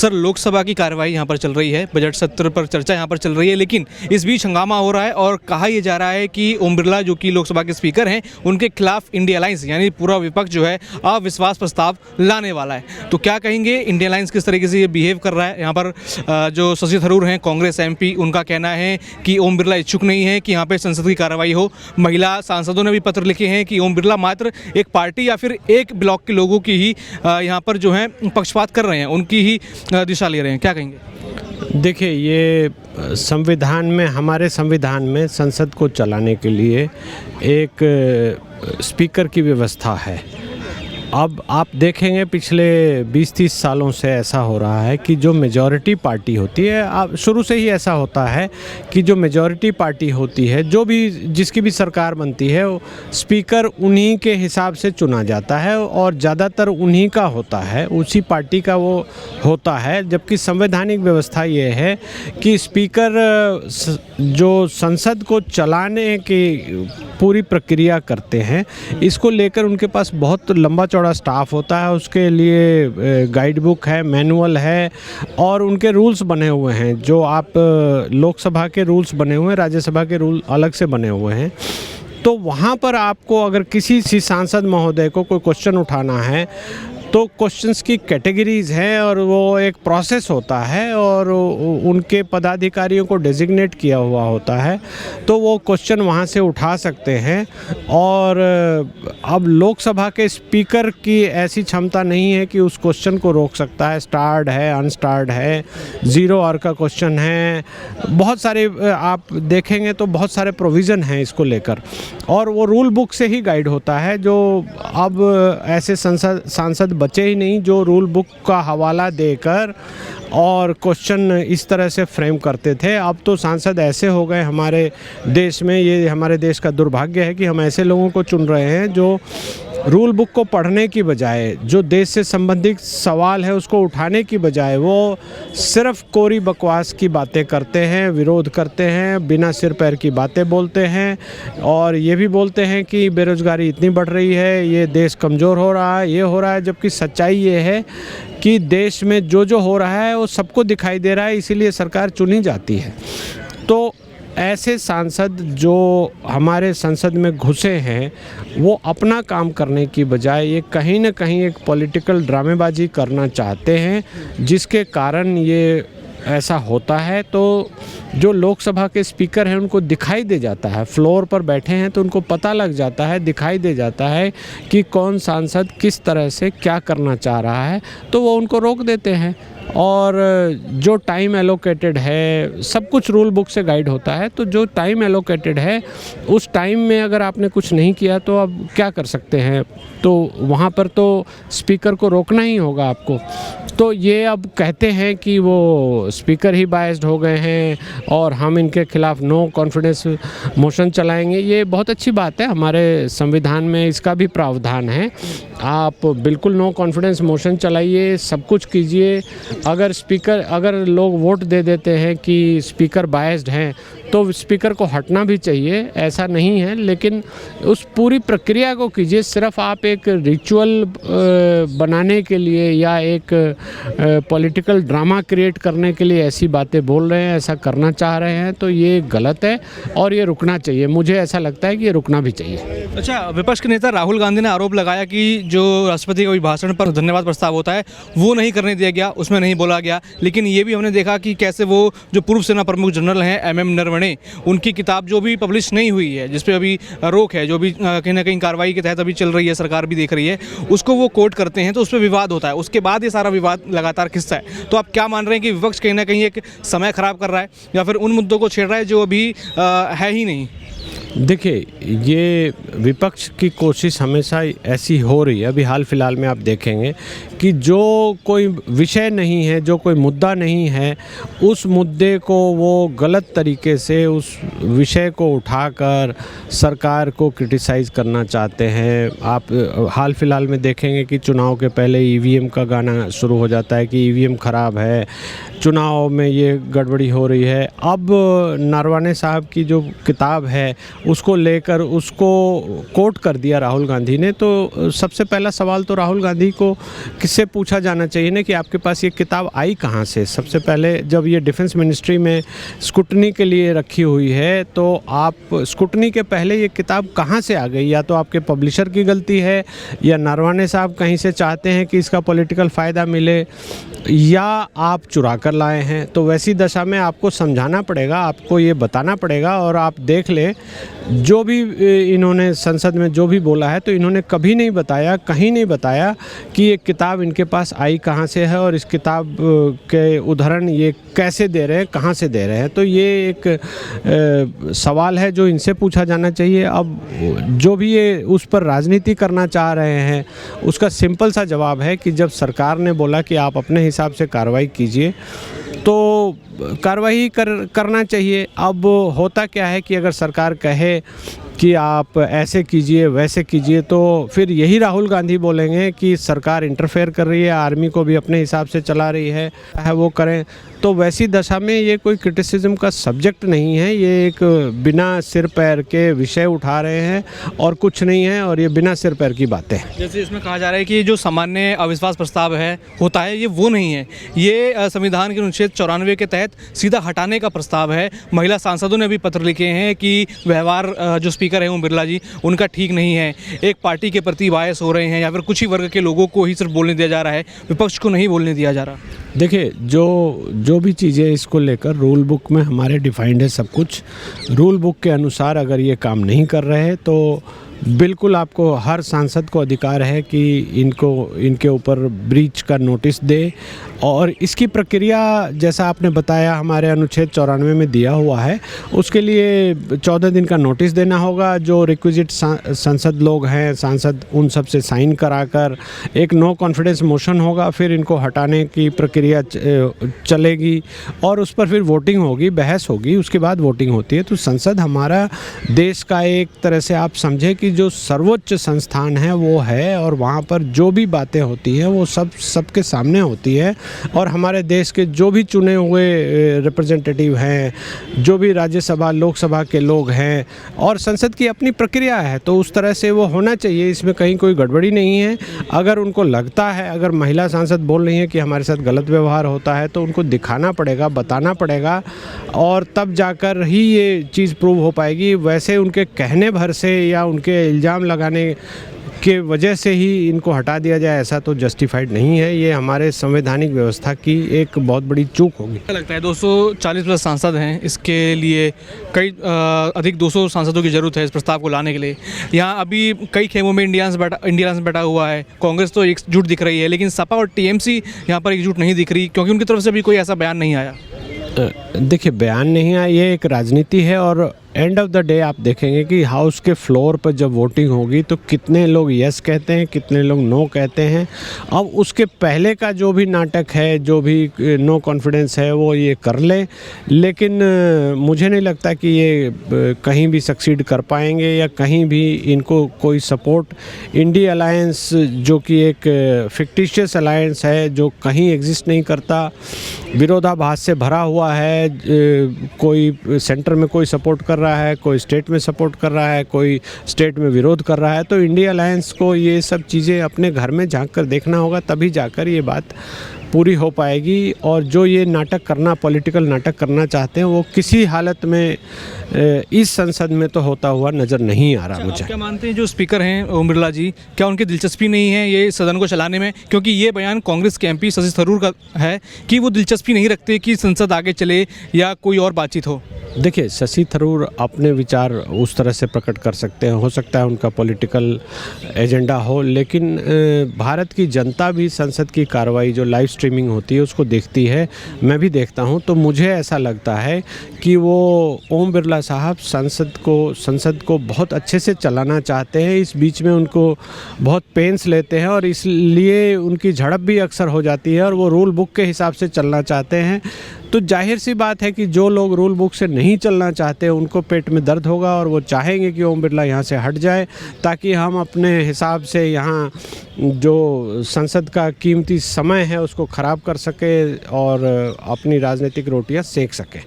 Sir, Lok Sabha की कार्रवाई यहाँ पर चल रही है, बजट सत्र पर चर्चा यहाँ पर चल रही है, लेकिन इस बीच हंगामा हो रहा है और कहा यह जा रहा है कि ओम बिरला जो कि लोकसभा के स्पीकर हैं, उनके खिलाफ इंडिया अलायंस यानी पूरा विपक्ष जो है अविश्वास प्रस्ताव लाने वाला है। तो क्या कहेंगे, इंडिया अलायंस किस तरीके से ये बिहेव कर रहा है? यहाँ पर जो शशि थरूर हैं कांग्रेस MP, उनका कहना है कि ओम बिरला इच्छुक नहीं है कि यहाँ पर संसद की कार्रवाई हो। महिला सांसदों ने भी पत्र लिखे हैं कि ओम बिरला मात्र एक पार्टी या फिर एक ब्लॉक के लोगों की ही यहाँ पर जो है पक्षपात कर रहे हैं, उनकी ही दिशा ले रहे हैं। क्या कहेंगे? देखिए, ये संविधान में, हमारे संविधान में संसद को चलाने के लिए एक स्पीकर की व्यवस्था है। अब आप देखेंगे पिछले 20-30 सालों से ऐसा हो रहा है कि जो मेजॉरिटी पार्टी होती है, अब शुरू से ही ऐसा होता है कि जो मेजॉरिटी पार्टी होती है, जो भी जिसकी भी सरकार बनती है, स्पीकर उन्हीं के हिसाब से चुना जाता है और ज़्यादातर उन्हीं का होता है, उसी पार्टी का वो होता है। जबकि संवैधानिक व्यवस्था ये है कि स्पीकर जो संसद को चलाने की पूरी प्रक्रिया करते हैं, इसको लेकर उनके पास बहुत लंबा चौड़ा स्टाफ होता है। उसके लिए गाइड बुक है, मैनुअल है और उनके रूल्स बने हुए हैं। जो आप लोकसभा के रूल्स बने हुए हैं, राज्यसभा के रूल अलग से बने हुए हैं। तो वहाँ पर आपको अगर किसी सांसद महोदय को कोई क्वेश्चन उठाना है तो क्वेश्चंस की कैटेगरीज़ हैं और वो एक प्रोसेस होता है और उनके पदाधिकारियों को डेजिग्नेट किया हुआ होता है, तो वो क्वेश्चन वहाँ से उठा सकते हैं। और अब लोकसभा के स्पीकर की ऐसी क्षमता नहीं है कि उस क्वेश्चन को रोक सकता है। स्टार्ड है, अनस्टार्ड है, 0 आवर का क्वेश्चन है, बहुत सारे आप देखेंगे तो बहुत सारे प्रोविज़न हैं इसको लेकर, और वो रूल बुक से ही गाइड होता है। जो अब ऐसे सांसद बचे ही नहीं जो रूल बुक का हवाला देकर और क्वेश्चन इस तरह से फ्रेम करते थे। अब तो सांसद ऐसे हो गए हमारे देश में, ये हमारे देश का दुर्भाग्य है कि हम ऐसे लोगों को चुन रहे हैं जो रूल बुक को पढ़ने की बजाय, जो देश से संबंधित सवाल है उसको उठाने की बजाय, वो सिर्फ कोरी बकवास की बातें करते हैं, विरोध करते हैं, बिना सिर पैर की बातें बोलते हैं और ये भी बोलते हैं कि बेरोज़गारी इतनी बढ़ रही है, ये देश कमज़ोर हो रहा है, ये हो रहा है। जबकि सच्चाई ये है कि देश में जो हो रहा है वो सबको दिखाई दे रहा है, इसीलिए सरकार चुनी जाती है। तो ऐसे सांसद जो हमारे संसद में घुसे हैं, वो अपना काम करने की बजाय ये कहीं ना कहीं एक पॉलिटिकल ड्रामेबाजी करना चाहते हैं, जिसके कारण ये ऐसा होता है। तो जो लोकसभा के स्पीकर हैं उनको दिखाई दे जाता है, फ्लोर पर बैठे हैं तो उनको पता लग जाता है, दिखाई दे जाता है कि कौन सांसद किस तरह से क्या करना चाह रहा है, तो वो उनको रोक देते हैं। और जो टाइम एलोकेटेड है, सब कुछ रूल बुक से गाइड होता है, तो जो टाइम एलोकेटेड है उस टाइम में अगर आपने कुछ नहीं किया तो अब क्या कर सकते हैं, तो वहाँ पर तो स्पीकर को रोकना ही होगा आपको। तो ये अब कहते हैं कि वो स्पीकर ही बायस्ड हो गए हैं और हम इनके खिलाफ नो कॉन्फिडेंस मोशन चलाएंगे। ये बहुत अच्छी बात है, हमारे संविधान में इसका भी प्रावधान है। आप बिल्कुल नो कॉन्फिडेंस मोशन चलाइए, सब कुछ कीजिए। अगर लोग वोट दे देते हैं कि स्पीकर बायस्ड हैं तो स्पीकर को हटना भी चाहिए, ऐसा नहीं है, लेकिन उस पूरी प्रक्रिया को कीजिए। सिर्फ आप एक रिचुअल बनाने के लिए या एक पॉलिटिकल ड्रामा क्रिएट करने के लिए ऐसी बातें बोल रहे हैं, ऐसा करना चाह रहे हैं, तो ये गलत है और ये रुकना चाहिए। मुझे ऐसा लगता है कि ये रुकना भी चाहिए। अच्छा, विपक्ष के नेता राहुल गांधी ने आरोप लगाया कि जो राष्ट्रपति के अभिभाषण पर धन्यवाद प्रस्ताव होता है वो नहीं करने दिया गया, उसमें नहीं बोला गया। लेकिन ये भी हमने देखा कि कैसे वो जो पूर्व सेना प्रमुख जनरल हैं MM नरवणे, उनकी किताब जो भी पब्लिश नहीं हुई है, जिस पे अभी रोक है, जो भी कहीं ना कहीं कार्रवाई के तहत अभी चल रही है, सरकार भी देख रही है, उसको वो कोट करते हैं तो उस पर विवाद होता है। उसके बाद ये सारा विवाद लगातार खिंचता है। तो आप क्या मान रहे हैं कि विपक्ष कहीं ना कहीं एक समय खराब कर रहा है या फिर उन मुद्दों को छेड़ रहा है जो अभी है ही नहीं? देखिए, ये विपक्ष की कोशिश हमेशा ऐसी हो रही है। अभी हाल फिलहाल में आप देखेंगे कि जो कोई विषय नहीं है, जो कोई मुद्दा नहीं है, उस मुद्दे को वो गलत तरीके से उस विषय को उठाकर सरकार को क्रिटिसाइज़ करना चाहते हैं। आप हाल फिलहाल में देखेंगे कि चुनाव के पहले EVM का गाना शुरू हो जाता है कि EVM ख़राब है, चुनाव में ये गड़बड़ी हो रही है। अब नरवणे साहब की जो किताब है उसको लेकर उसको कोट कर दिया राहुल गांधी ने, तो सबसे पहला सवाल तो राहुल गांधी को इससे पूछा जाना चाहिए ना कि आपके पास ये किताब आई कहाँ से। सबसे पहले जब ये डिफेंस मिनिस्ट्री में स्क्रूटनी के लिए रखी हुई है तो आप स्क्रूटनी के पहले ये किताब कहाँ से आ गई? या तो आपके पब्लिशर की गलती है, या नरवाने साहब कहीं से चाहते हैं कि इसका पॉलिटिकल फ़ायदा मिले, या आप चुरा कर लाए हैं। तो वैसी दशा में आपको समझाना पड़ेगा, आपको ये बताना पड़ेगा। और आप देख लें, जो भी इन्होंने संसद में जो भी बोला है तो इन्होंने कभी नहीं बताया, कहीं नहीं बताया कि ये किताब इनके पास आई कहाँ से है और इस किताब के उदाहरण ये कैसे दे रहे हैं, कहाँ से दे रहे हैं। तो ये एक सवाल है जो इनसे पूछा जाना चाहिए। अब जो भी ये उस पर राजनीति करना चाह रहे हैं, उसका सिंपल सा जवाब है कि जब सरकार ने बोला कि आप अपने हिसाब से कार्रवाई कीजिए तो कार्रवाई करना चाहिए। अब होता क्या है कि अगर सरकार कहे कि आप ऐसे कीजिए वैसे कीजिए तो फिर यही राहुल गांधी बोलेंगे कि सरकार इंटरफेयर कर रही है, आर्मी को भी अपने हिसाब से चला रही है वो करें। तो वैसी दशा में ये कोई क्रिटिसिज्म का सब्जेक्ट नहीं है, ये एक बिना सिर पैर के विषय उठा रहे हैं और कुछ नहीं है, और ये बिना सिर पैर की बातें हैं। जैसे इसमें कहा जा रहा है कि जो सामान्य अविश्वास प्रस्ताव है होता है, ये वो नहीं है, ये संविधान के अनुच्छेद 94 के तहत सीधा हटाने का प्रस्ताव है। महिला सांसदों ने भी पत्र लिखे हैं कि व्यवहार जो स्पीकर हैं ओम बिरला जी, उनका ठीक नहीं है, एक पार्टी के प्रति बायस हो रहे हैं, या फिर कुछ ही वर्ग के लोगों को ही सिर्फ बोलने दिया जा रहा है, विपक्ष को नहीं बोलने दिया जा रहा। देखिए, जो भी चीज़ें इसको लेकर रूल बुक में हमारे डिफाइंड है सब कुछ। रूल बुक के अनुसार अगर ये काम नहीं कर रहे हैं तो बिल्कुल आपको, हर सांसद को अधिकार है कि इनके ऊपर ब्रीच का नोटिस दे। और इसकी प्रक्रिया जैसा आपने बताया हमारे अनुच्छेद 94 में दिया हुआ है, उसके लिए 14 दिन का नोटिस देना होगा। जो रिक्विजिट सांसद लोग हैं, सांसद, उन सब से साइन कराकर एक नो कॉन्फिडेंस मोशन होगा, फिर इनको हटाने की प्रक्रिया चलेगी और उस पर फिर वोटिंग होगी, बहस होगी, उसके बाद वोटिंग होती है। तो संसद हमारा देश का एक तरह से आप समझे कि जो सर्वोच्च संस्थान है वो है, और वहाँ पर जो भी बातें होती हैं वो सबके सामने होती है। और हमारे देश के जो भी चुने हुए रिप्रेजेंटेटिव हैं, जो भी राज्यसभा लोकसभा के लोग हैं, और संसद की अपनी प्रक्रिया है, तो उस तरह से वो होना चाहिए। इसमें कहीं कोई गड़बड़ी नहीं है। अगर उनको लगता है, अगर महिला सांसद बोल रही हैं कि हमारे साथ गलत व्यवहार होता है, तो उनको दिखाना पड़ेगा, बताना पड़ेगा, और तब जाकर ही ये चीज़ प्रूव हो पाएगी। वैसे उनके कहने भर से या उनके इल्ज़ाम लगाने के वजह से ही इनको हटा दिया जाए, ऐसा तो जस्टिफाइड नहीं है। ये हमारे संवैधानिक व्यवस्था की एक बहुत बड़ी चूक होगी। क्या लगता है 240 प्लस सांसद हैं, इसके लिए कई अधिक 200 सांसदों की ज़रूरत है इस प्रस्ताव को लाने के लिए। यहाँ अभी कई खेमों में इंडिया अलायंस बैठा हुआ है। कांग्रेस तो एकजुट दिख रही है, लेकिन सपा और टीएमसी यहाँ पर एकजुट नहीं दिख रही, क्योंकि उनकी तरफ से भी कोई ऐसा बयान नहीं आया। देखिए, बयान नहीं आया, ये एक राजनीति है। और एंड ऑफ द डे आप देखेंगे कि हाउस के फ्लोर पर जब वोटिंग होगी तो कितने लोग यस कहते हैं, कितने लोग नो कहते हैं। अब उसके पहले का जो भी नाटक है, जो भी नो कॉन्फिडेंस है, वो ये कर ले, लेकिन मुझे नहीं लगता कि ये कहीं भी सक्सीड कर पाएंगे, या कहीं भी इनको कोई सपोर्ट। इंडिया अलायंस जो कि एक फिक्टिशियस अलायंस है, जो कहीं एग्जिस्ट नहीं करता, विरोधाभास से भरा हुआ है। कोई सेंटर में कोई सपोर्ट कर रहा है, कोई स्टेट में सपोर्ट कर रहा है, कोई स्टेट में विरोध कर रहा है। तो इंडिया अलायंस को ये सब चीज़ें अपने घर में झांक कर देखना होगा, तभी जाकर ये बात पूरी हो पाएगी। और जो ये नाटक करना, पॉलिटिकल नाटक करना चाहते हैं, वो किसी हालत में इस संसद में तो होता हुआ नज़र नहीं आ रहा मुझे। क्या मानते हैं जो स्पीकर हैं ओम बिरला जी, क्या उनकी दिलचस्पी नहीं है ये सदन को चलाने में? क्योंकि ये बयान कांग्रेस के एमपी शशि थरूर का है कि वो दिलचस्पी नहीं रखते कि संसद आगे चले या कोई और बातचीत हो। देखिए, शशि थरूर अपने विचार उस तरह से प्रकट कर सकते हैं, हो सकता है उनका पॉलिटिकल एजेंडा हो, लेकिन भारत की जनता भी संसद की कार्रवाई जो लाइव स्ट्रीमिंग होती है उसको देखती है, मैं भी देखता हूं। तो मुझे ऐसा लगता है कि वो ओम बिरला साहब संसद को बहुत अच्छे से चलाना चाहते हैं। इस बीच में उनको बहुत पेंस लेते हैं और इसलिए उनकी झड़प भी अक्सर हो जाती है, और वो रूल बुक के हिसाब से चलना चाहते हैं। तो जाहिर सी बात है कि जो लोग रूल बुक से नहीं चलना चाहते उनको पेट में दर्द होगा, और वो चाहेंगे कि ओम बिरला यहाँ से हट जाए, ताकि हम अपने हिसाब से यहाँ जो संसद का कीमती समय है उसको ख़राब कर सके और अपनी राजनीतिक रोटियाँ सेक सकें।